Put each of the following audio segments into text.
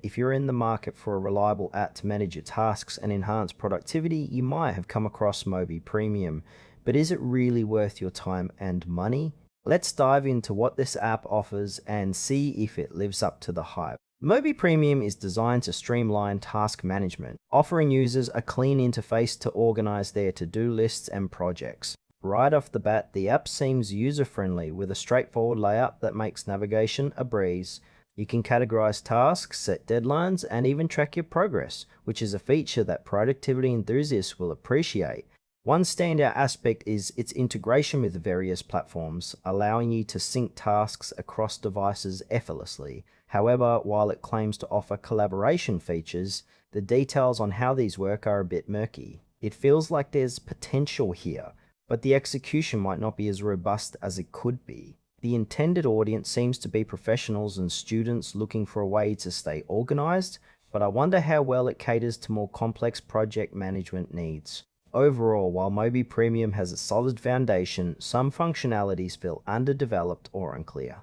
If you're in the market for a reliable app to manage your tasks and enhance productivity, you might have come across Moby Premium. But is it really worth your time and money? Let's dive into what this app offers and see if it lives up to the hype. Moby Premium is designed to streamline task management, offering users a clean interface to organize their to-do lists and projects. Right off the bat, the app seems user-friendly with a straightforward layout that makes navigation a breeze. You can categorize tasks, set deadlines, and even track your progress, which is a feature that productivity enthusiasts will appreciate. One standout aspect is its integration with various platforms, allowing you to sync tasks across devices effortlessly. However, while it claims to offer collaboration features, the details on how these work are a bit murky. It feels like there's potential here, but the execution might not be as robust as it could be. The intended audience seems to be professionals and students looking for a way to stay organized, but I wonder how well it caters to more complex project management needs. Overall, while Moby Premium has a solid foundation, some functionalities feel underdeveloped or unclear.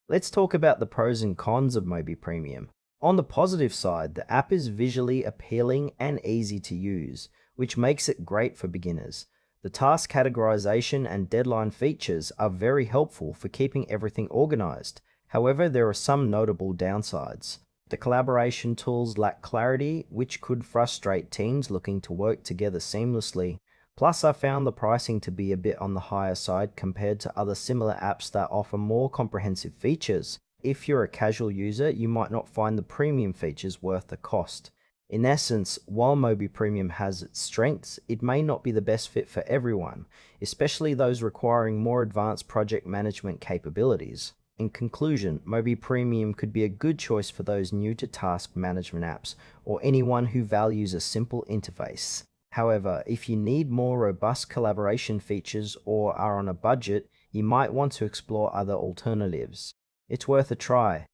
Let's talk about the pros and cons of Moby Premium. On the positive side, the app is visually appealing and easy to use, which makes it great for beginners. The task categorization and deadline features are very helpful for keeping everything organized. However, there are some notable downsides. The collaboration tools lack clarity, which could frustrate teams looking to work together seamlessly. Plus, I found the pricing to be a bit on the higher side compared to other similar apps that offer more comprehensive features. If you're a casual user, you might not find the premium features worth the cost. In essence, while Moby Premium has its strengths, it may not be the best fit for everyone, especially those requiring more advanced project management capabilities. In conclusion, Moby Premium could be a good choice for those new to task management apps or anyone who values a simple interface. However, if you need more robust collaboration features or are on a budget, you might want to explore other alternatives. It's worth a try.